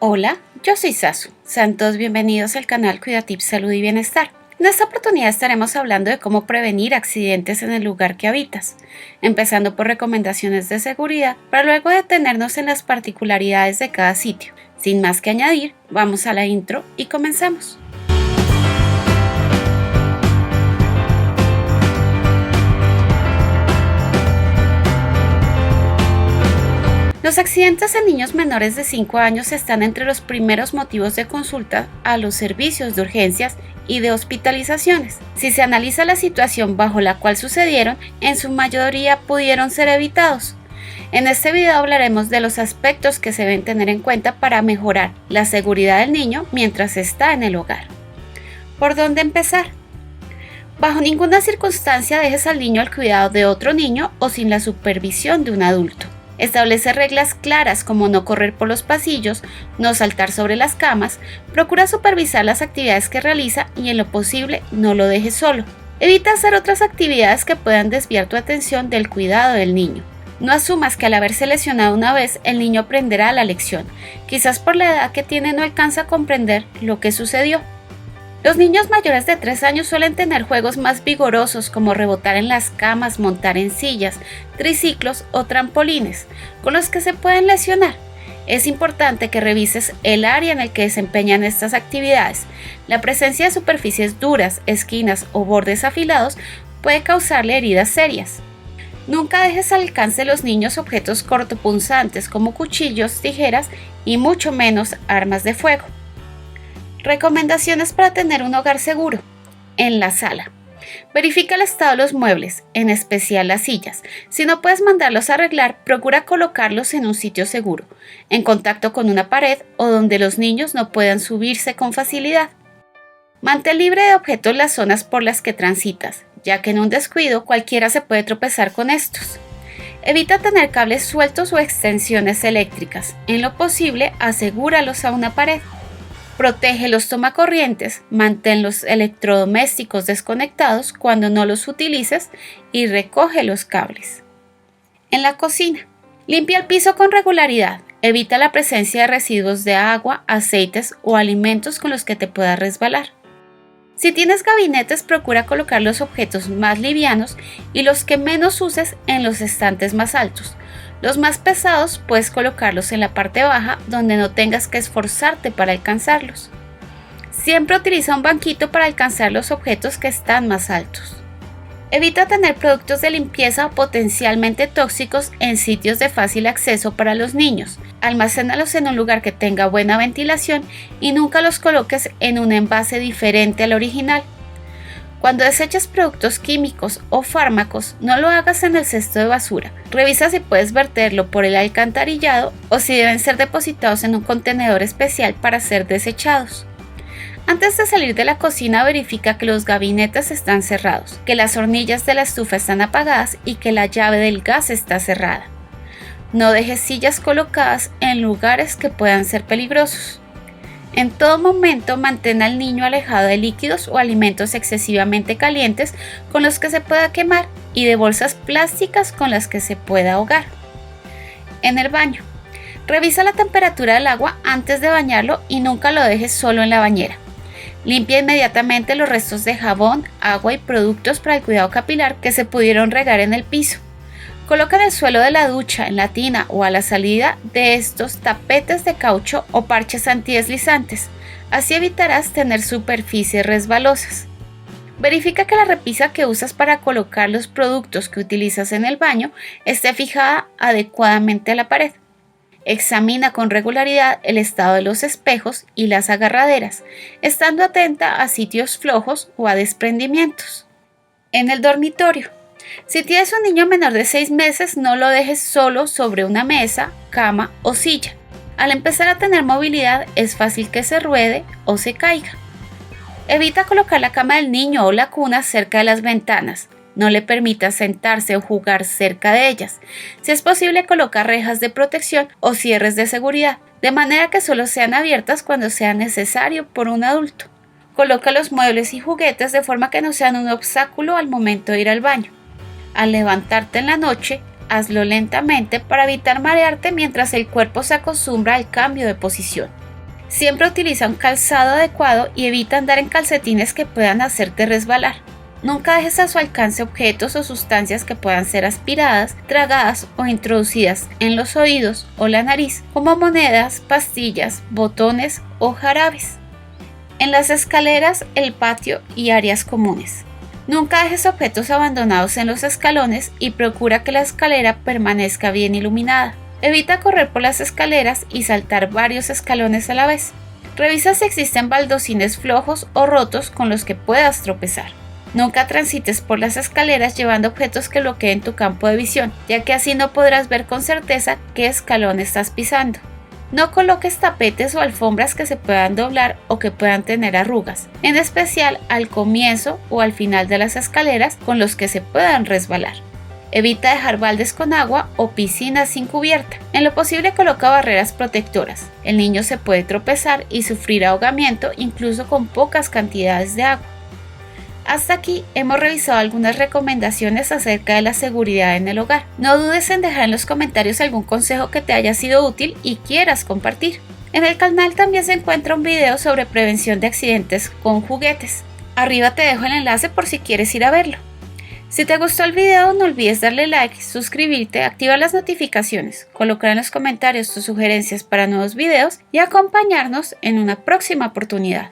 Hola, yo soy Sasu. Sean todos bienvenidos al canal Cuidatips Salud y Bienestar. En esta oportunidad estaremos hablando de cómo prevenir accidentes en el lugar que habitas, empezando por recomendaciones de seguridad, para luego detenernos en las particularidades de cada sitio. Sin más que añadir, vamos a la intro y comenzamos. Los accidentes en niños menores de 5 años están entre los primeros motivos de consulta a los servicios de urgencias y de hospitalizaciones. Si se analiza la situación bajo la cual sucedieron, en su mayoría pudieron ser evitados. En este video hablaremos de los aspectos que se deben tener en cuenta para mejorar la seguridad del niño mientras está en el hogar. ¿Por dónde empezar? Bajo ninguna circunstancia dejes al niño al cuidado de otro niño o sin la supervisión de un adulto. Establece reglas claras como no correr por los pasillos, no saltar sobre las camas, procura supervisar las actividades que realiza y en lo posible no lo dejes solo. Evita hacer otras actividades que puedan desviar tu atención del cuidado del niño. No asumas que al haberse lesionado una vez el niño aprenderá la lección. Quizás por la edad que tiene no alcanza a comprender lo que sucedió. Los niños mayores de 3 años suelen tener juegos más vigorosos como rebotar en las camas, montar en sillas, triciclos o trampolines, con los que se pueden lesionar. Es importante que revises el área en el que desempeñan estas actividades. La presencia de superficies duras, esquinas o bordes afilados puede causarle heridas serias. Nunca dejes al alcance de los niños objetos cortopunzantes como cuchillos, tijeras y mucho menos armas de fuego. Recomendaciones para tener un hogar seguro. En la sala. Verifica el estado de los muebles, en especial las sillas. Si no puedes mandarlos a arreglar, procura colocarlos en un sitio seguro, en contacto con una pared o donde los niños no puedan subirse con facilidad. Mantén libre de objetos las zonas por las que transitas, ya que en un descuido cualquiera se puede tropezar con estos. Evita tener cables sueltos o extensiones eléctricas. En lo posible, asegúralos a una pared. Protege los tomacorrientes, mantén los electrodomésticos desconectados cuando no los utilices y recoge los cables. En la cocina. Limpia el piso con regularidad. Evita la presencia de residuos de agua, aceites o alimentos con los que te puedas resbalar. Si tienes gabinetes, procura colocar los objetos más livianos y los que menos uses en los estantes más altos. Los más pesados puedes colocarlos en la parte baja donde no tengas que esforzarte para alcanzarlos. Siempre utiliza un banquito para alcanzar los objetos que están más altos. Evita tener productos de limpieza potencialmente tóxicos en sitios de fácil acceso para los niños. Almacénalos en un lugar que tenga buena ventilación y nunca los coloques en un envase diferente al original. Cuando deseches productos químicos o fármacos, no lo hagas en el cesto de basura. Revisa si puedes verterlo por el alcantarillado o si deben ser depositados en un contenedor especial para ser desechados. Antes de salir de la cocina, verifica que los gabinetes están cerrados, que las hornillas de la estufa están apagadas y que la llave del gas está cerrada. No dejes sillas colocadas en lugares que puedan ser peligrosos. En todo momento mantén al niño alejado de líquidos o alimentos excesivamente calientes con los que se pueda quemar y de bolsas plásticas con las que se pueda ahogar. En el baño. Revisa la temperatura del agua antes de bañarlo y nunca lo dejes solo en la bañera. Limpia inmediatamente los restos de jabón, agua y productos para el cuidado capilar que se pudieron regar en el piso. Coloca en el suelo de la ducha, en la tina o a la salida de estos tapetes de caucho o parches antideslizantes. Así evitarás tener superficies resbalosas. Verifica que la repisa que usas para colocar los productos que utilizas en el baño esté fijada adecuadamente a la pared. Examina con regularidad el estado de los espejos y las agarraderas, estando atenta a sitios flojos o a desprendimientos. En el dormitorio. Si tienes un niño menor de 6 meses, no lo dejes solo sobre una mesa, cama o silla. Al empezar a tener movilidad, es fácil que se ruede o se caiga. Evita colocar la cama del niño o la cuna cerca de las ventanas. No le permitas sentarse o jugar cerca de ellas. Si es posible, coloca rejas de protección o cierres de seguridad, de manera que solo sean abiertas cuando sea necesario por un adulto. Coloca los muebles y juguetes de forma que no sean un obstáculo al momento de ir al baño. Al levantarte en la noche, hazlo lentamente para evitar marearte mientras el cuerpo se acostumbra al cambio de posición. Siempre utiliza un calzado adecuado y evita andar en calcetines que puedan hacerte resbalar. Nunca dejes a su alcance objetos o sustancias que puedan ser aspiradas, tragadas o introducidas en los oídos o la nariz, como monedas, pastillas, botones o jarabes. En las escaleras, el patio y áreas comunes. Nunca dejes objetos abandonados en los escalones y procura que la escalera permanezca bien iluminada. Evita correr por las escaleras y saltar varios escalones a la vez. Revisa si existen baldosines flojos o rotos con los que puedas tropezar. Nunca transites por las escaleras llevando objetos que bloqueen tu campo de visión, ya que así no podrás ver con certeza qué escalón estás pisando. No coloques tapetes o alfombras que se puedan doblar o que puedan tener arrugas, en especial al comienzo o al final de las escaleras con los que se puedan resbalar. Evita dejar baldes con agua o piscinas sin cubierta. En lo posible coloca barreras protectoras. El niño se puede tropezar y sufrir ahogamiento incluso con pocas cantidades de agua. Hasta aquí hemos revisado algunas recomendaciones acerca de la seguridad en el hogar. No dudes en dejar en los comentarios algún consejo que te haya sido útil y quieras compartir. En el canal también se encuentra un video sobre prevención de accidentes con juguetes. Arriba te dejo el enlace por si quieres ir a verlo. Si te gustó el video, no olvides darle like, suscribirte, activar las notificaciones, colocar en los comentarios tus sugerencias para nuevos videos y acompañarnos en una próxima oportunidad.